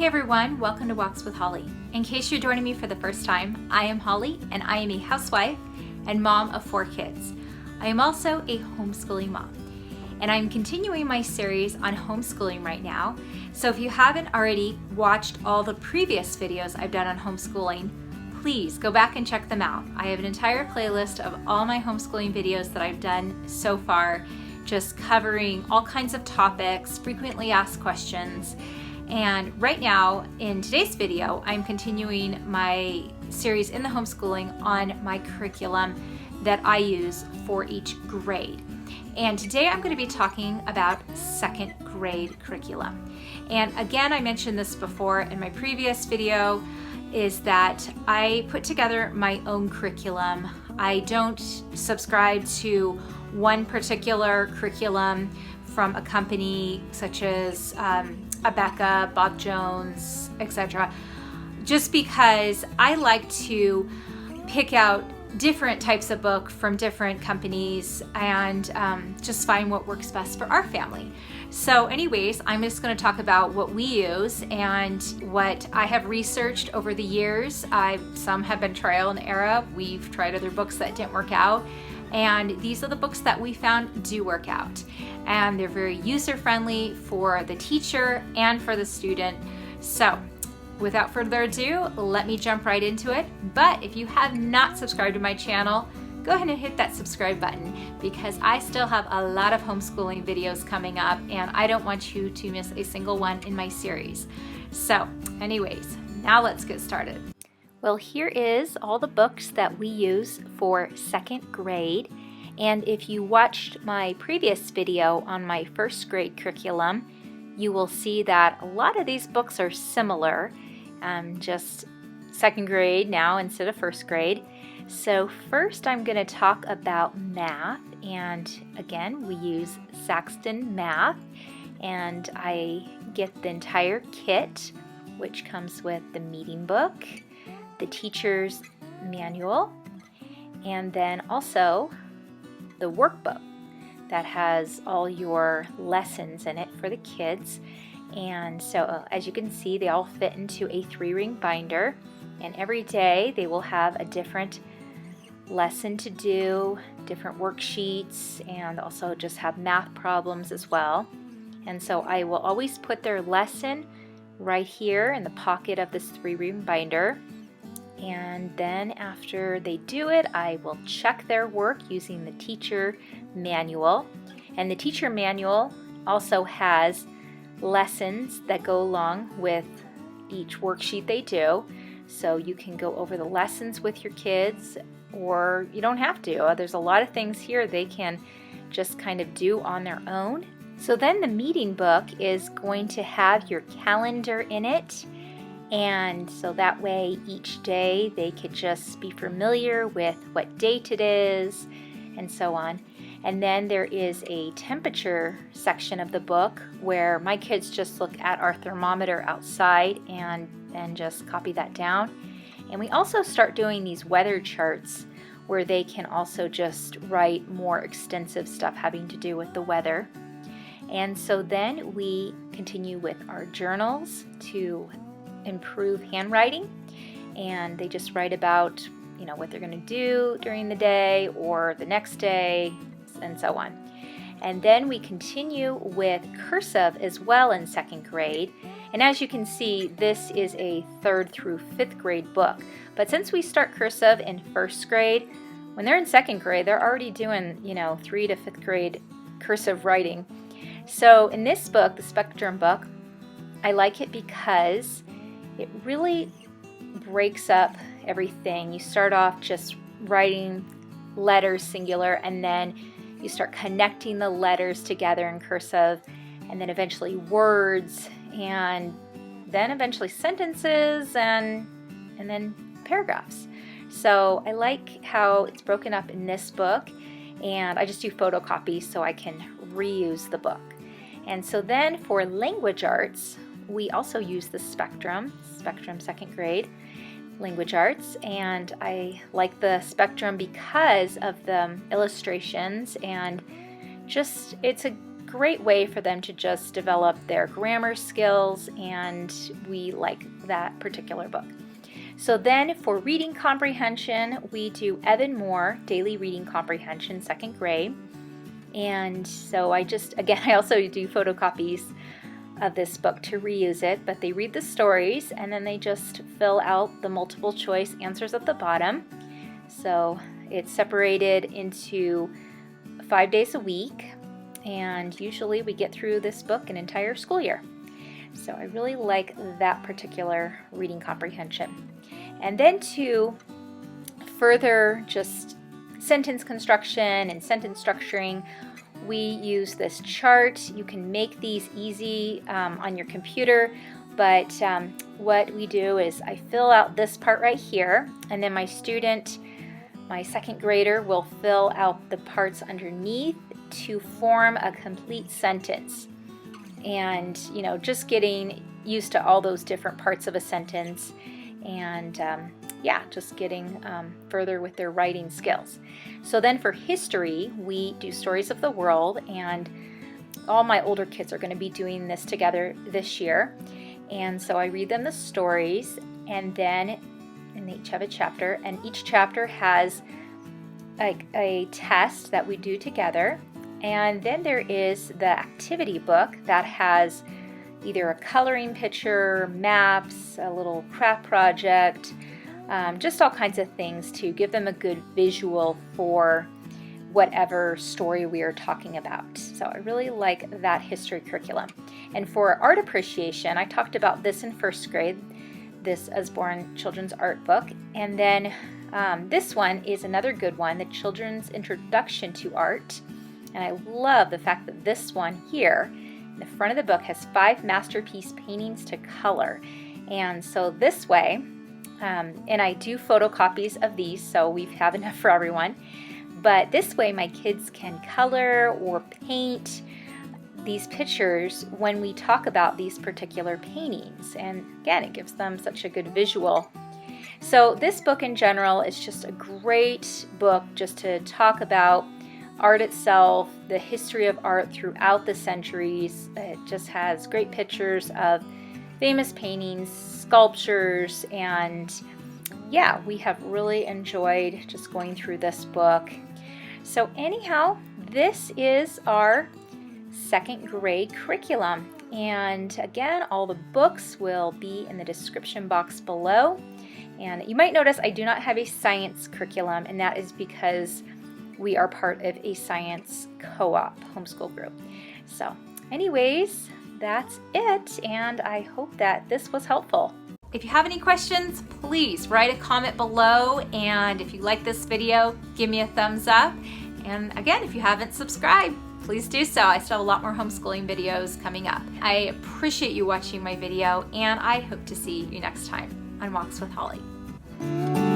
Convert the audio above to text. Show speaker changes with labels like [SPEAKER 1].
[SPEAKER 1] everyone, welcome to Walks with Holly. In case you're joining me for the first time, I am Holly and I am a housewife and mom of 4 kids. I am also a homeschooling mom and I'm continuing my series on homeschooling right now. So if you haven't already watched all the previous videos I've done on homeschooling, please go back and check them out. I have an entire playlist of all my homeschooling videos that I've done so far, just covering all kinds of topics, frequently asked questions. And right now, in today's video, I'm continuing my series in the homeschooling on my curriculum that I use for each grade. And today I'm going to be talking about 2nd grade curriculum. And again, I mentioned this before in my previous video, is that I put together my own curriculum. I don't subscribe to one particular curriculum from a company such as Abeka, Bob Jones, etc. Just because I like to pick out different types of book from different companies and just find what works best for our family. So anyways, I'm just going to talk about what we use and what I have researched over the years. Some have been trial and error. We've tried other books that didn't work out. And these are the books that we found do work out. And they're very user-friendly for the teacher and for the student. So without further ado, let me jump right into it. But if you have not subscribed to my channel, go ahead and hit that subscribe button because I still have a lot of homeschooling videos coming up and I don't want you to miss a single one in my series. So anyways, now let's get started. Well, here is all the books that we use for 2nd grade. And if you watched my previous video on my 1st grade curriculum, you will see that a lot of these books are similar, just 2nd grade now instead of 1st grade. So first I'm going to talk about math, and again we use Saxton Math, and I get the entire kit, which comes with the meeting book, the teacher's manual, and then also the workbook that has all your lessons in it for the kids. And so as you can see, they all fit into a 3-ring binder, and every day they will have a different lesson to do, different worksheets, and also just have math problems as well. And so I will always put their lesson right here in the pocket of this 3-ring binder. And then after they do it, I will check their work using the teacher manual. And the teacher manual also has lessons that go along with each worksheet they do. So you can go over the lessons with your kids, or you don't have to. There's a lot of things here they can just kind of do on their own. So then the meeting book is going to have your calendar in it. And so that way each day they could just be familiar with what date it is and so on. And then there is a temperature section of the book where my kids just look at our thermometer outside and just copy that down. And we also start doing these weather charts where they can also just write more extensive stuff having to do with the weather. And so then we continue with our journals to improve handwriting, and they just write about what they're going to do during the day or the next day and so on. And then we continue with cursive as well in 2nd grade, and as you can see, this is a 3rd through 5th grade book, but since we start cursive in 1st grade, when they're in 2nd grade they're already doing 3 to 5th grade cursive writing. So in this book, the Spectrum book, I like it because it really breaks up everything. You start off just writing letters singular, and then you start connecting the letters together in cursive, and then eventually words, and then eventually sentences, and then paragraphs. So I like how it's broken up in this book, and I just do photocopies so I can reuse the book. And so then for language arts, we also use the Spectrum 2nd grade language arts, and I like the Spectrum because of the illustrations, and just it's a great way for them to just develop their grammar skills, and we like that particular book. So then for reading comprehension, we do Evan Moore, Daily Reading Comprehension, 2nd grade. And so I also do photocopies of this book to reuse it, but they read the stories and then they just fill out the multiple choice answers at the bottom. So it's separated into 5 days a week, and usually we get through this book an entire school year. So I really like that particular reading comprehension. And then to further just sentence construction and sentence structuring, we use this chart. You can make these easy on your computer, but what we do is I fill out this part right here, and then my student, my 2nd grader, will fill out the parts underneath to form a complete sentence. And just getting used to all those different parts of a sentence, and just getting further with their writing skills. So then for history, we do stories of the world, and all my older kids are going to be doing this together this year. And so I read them the stories, and they each have a chapter, and each chapter has a test that we do together. And then there is the activity book that has either a coloring picture, maps, a little craft project, just all kinds of things to give them a good visual for whatever story we are talking about. So I really like that history curriculum. And for art appreciation, I talked about this in 1st grade, this Usborne children's art book. And then this one is another good one, the Children's Introduction to Art. And I love the fact that this one here, in the front of the book, has 5 masterpiece paintings to color. And so this way, and I do photocopies of these, so we have enough for everyone. But this way my kids can color or paint these pictures when we talk about these particular paintings. And again, it gives them such a good visual. So this book in general is just a great book just to talk about art itself, the history of art throughout the centuries. It just has great pictures of famous paintings, sculptures, and we have really enjoyed just going through this book. So anyhow, this is our 2nd grade curriculum. And again, all the books will be in the description box below. And you might notice I do not have a science curriculum, and that is because we are part of a science co-op homeschool group. So anyways, that's it, and I hope that this was helpful. If you have any questions, please write a comment below, and if you like this video, give me a thumbs up. And again, if you haven't subscribed, please do so. I still have a lot more homeschooling videos coming up. I appreciate you watching my video, and I hope to see you next time on Walks with Holly.